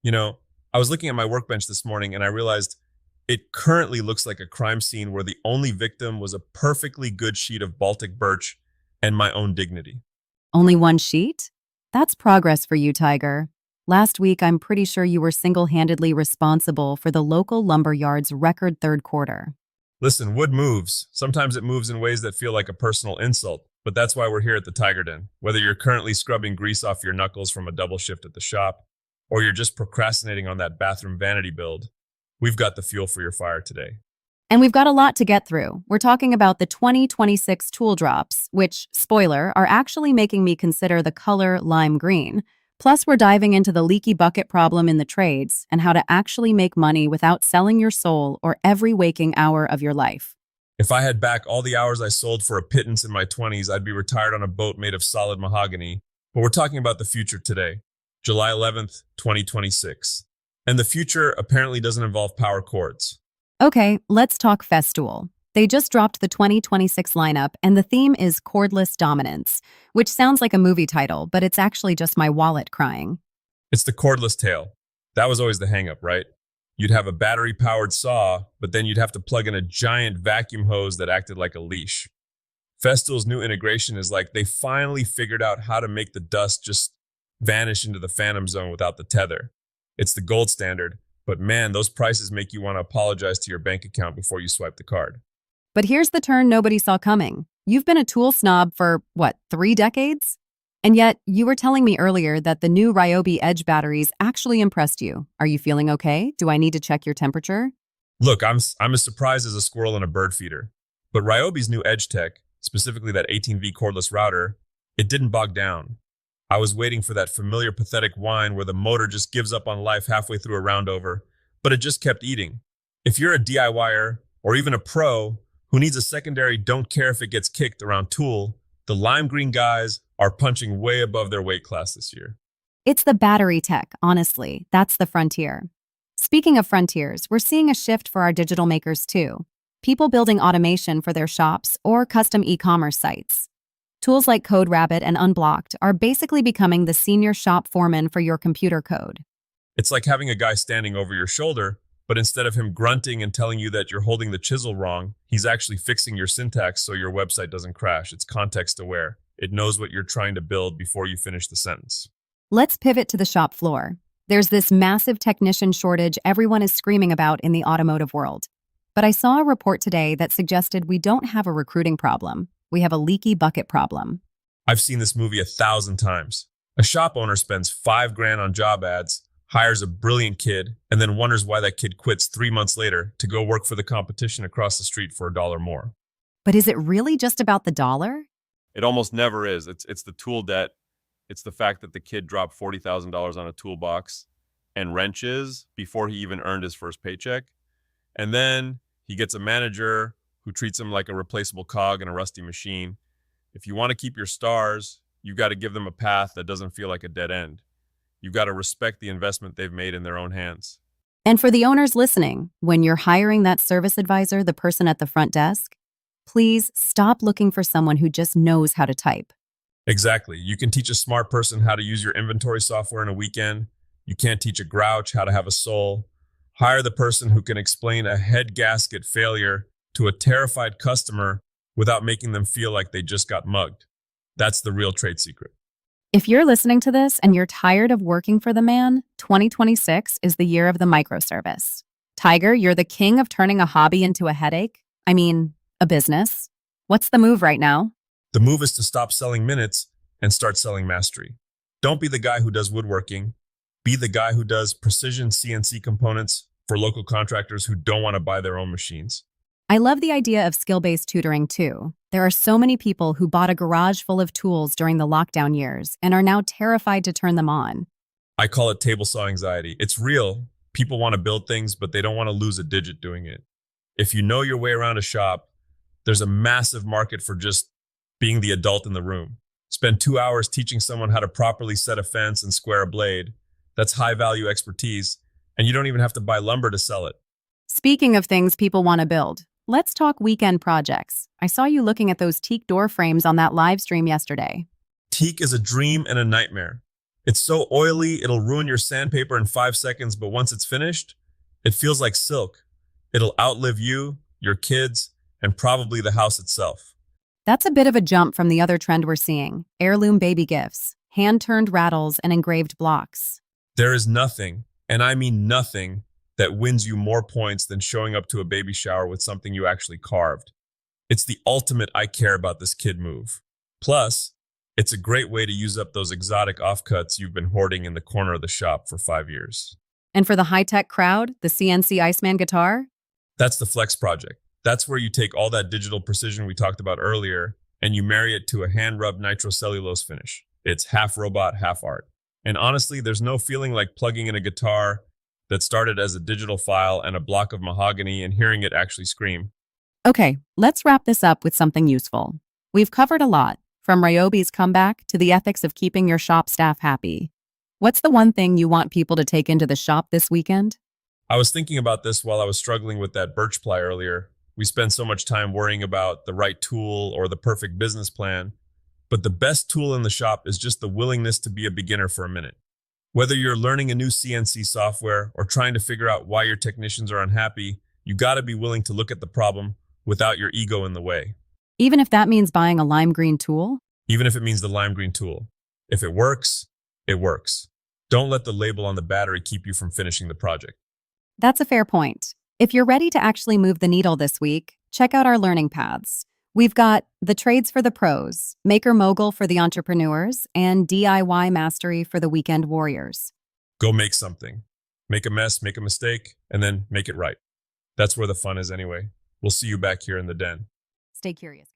You know, I was looking at my workbench this morning and I realized it currently looks like a crime scene where the only victim was a perfectly good sheet of Baltic birch and my own dignity. Only one sheet? That's progress for you, Tiger. Last week, I'm pretty sure you were single-handedly responsible for the local lumberyard's record third quarter. Listen, wood moves. Sometimes it moves in ways that feel like a personal insult, but that's why we're here at the TigerDen. Whether you're currently scrubbing grease off your knuckles from a double shift at the shop, or you're just procrastinating on that bathroom vanity build, we've got the fuel for your fire today. And we've got a lot to get through. We're talking about the 2026 tool drops, which, spoiler, are actually making me consider the color lime green. Plus, we're diving into the leaky bucket problem in the trades and how to actually make money without selling your soul or every waking hour of your life. If I had back all the hours I sold for a pittance in my 20s, I'd be retired on a boat made of solid mahogany. But we're talking about the future today, July 11th, 2026. And the future apparently doesn't involve power chords. Okay, let's talk Festool. They just dropped the 2026 lineup, and the theme is cordless dominance, which sounds like a movie title, but it's actually just my wallet crying. It's the cordless tail. That was always the hangup, right? You'd have a battery-powered saw, but then you'd have to plug in a giant vacuum hose that acted like a leash. Festool's new integration is like they finally figured out how to make the dust just vanish into the phantom zone without the tether. It's the gold standard, but man, those prices make you want to apologize to your bank account before you swipe the card. But here's the turn nobody saw coming. You've been a tool snob for, what, 3 decades? And yet, you were telling me earlier that the new Ryobi Edge batteries actually impressed you. Are you feeling okay? Do I need to check your temperature? Look, I'm as surprised as a squirrel in a bird feeder. But Ryobi's new Edge tech, specifically that 18V cordless router, it didn't bog down. I was waiting for that familiar pathetic whine where the motor just gives up on life halfway through a roundover, but it just kept eating. If you're a DIYer or even a pro who needs a secondary don't care if it gets kicked around tool, the lime green guys are punching way above their weight class this year. It's the battery tech, honestly. That's the frontier. Speaking of frontiers, we're seeing a shift for our digital makers too. People building automation for their shops or custom e-commerce sites. Tools like CodeRabbit and Unblocked are basically becoming the senior shop foreman for your computer code. It's like having a guy standing over your shoulder, but instead of him grunting and telling you that you're holding the chisel wrong, he's actually fixing your syntax so your website doesn't crash. It's context aware. It knows what you're trying to build before you finish the sentence. Let's pivot to the shop floor. There's this massive technician shortage everyone is screaming about in the automotive world. But I saw a report today that suggested we don't have a recruiting problem. We have a leaky bucket problem. I've seen this movie 1,000 times. A shop owner spends $5,000 on job ads, hires a brilliant kid, and then wonders why that kid quits 3 months later to go work for the competition across the street for $1 more. But is it really just about the dollar? It almost never is. It's the tool debt. It's the fact that the kid dropped $40,000 on a toolbox and wrenches before he even earned his first paycheck. And then he gets a manager who treats him like a replaceable cog in a rusty machine. If you want to keep your stars, you've got to give them a path that doesn't feel like a dead end. You've got to respect the investment they've made in their own hands. And for the owners listening, when you're hiring that service advisor, the person at the front desk, please stop looking for someone who just knows how to type. Exactly. You can teach a smart person how to use your inventory software in a weekend. You can't teach a grouch how to have a soul. Hire the person who can explain a head gasket failure to a terrified customer without making them feel like they just got mugged. That's the real trade secret. If you're listening to this and you're tired of working for the man, 2026 is the year of the microservice. Tiger, you're the king of turning a hobby into a headache. I mean, a business. What's the move right now? The move is to stop selling minutes and start selling mastery. Don't be the guy who does woodworking. Be the guy who does precision CNC components for local contractors who don't want to buy their own machines. I love the idea of skill-based tutoring too. There are so many people who bought a garage full of tools during the lockdown years and are now terrified to turn them on. I call it table saw anxiety. It's real. People want to build things, but they don't want to lose a digit doing it. If you know your way around a shop, there's a massive market for just being the adult in the room. Spend 2 hours teaching someone how to properly set a fence and square a blade. That's high-value expertise, and you don't even have to buy lumber to sell it. Speaking of things people want to build, let's talk weekend projects. I saw you looking at those teak door frames on that live stream yesterday. Teak is a dream and a nightmare. It's so oily, it'll ruin your sandpaper in 5 seconds, but once it's finished, it feels like silk. It'll outlive you, your kids, and probably the house itself. That's a bit of a jump from the other trend we're seeing: heirloom baby gifts, hand-turned rattles, and engraved blocks. There is nothing, and I mean nothing, that wins you more points than showing up to a baby shower with something you actually carved. It's the ultimate I care about this kid move. Plus, it's a great way to use up those exotic offcuts you've been hoarding in the corner of the shop for 5 years. And for the high-tech crowd, the CNC Iceman guitar? That's the Flex project. That's where you take all that digital precision we talked about earlier and you marry it to a hand-rubbed nitrocellulose finish. It's half robot, half art. And honestly, there's no feeling like plugging in a guitar that started as a digital file and a block of mahogany and hearing it actually scream. Okay, let's wrap this up with something useful. We've covered a lot, from Ryobi's comeback to the ethics of keeping your shop staff happy. What's the one thing you want people to take into the shop this weekend? I was thinking about this while I was struggling with that birch ply earlier. We spend so much time worrying about the right tool or the perfect business plan, but the best tool in the shop is just the willingness to be a beginner for a minute. Whether you're learning a new CNC software or trying to figure out why your technicians are unhappy, you gotta be willing to look at the problem without your ego in the way. Even if that means buying a lime green tool? Even if it means the lime green tool. If it works, it works. Don't let the label on the battery keep you from finishing the project. That's a fair point. If you're ready to actually move the needle this week, check out our learning paths. We've got the trades for the pros, maker mogul for the entrepreneurs, and DIY mastery for the weekend warriors. Go make something. Make a mess, make a mistake, and then make it right. That's where the fun is anyway. We'll see you back here in the den. Stay curious, guys.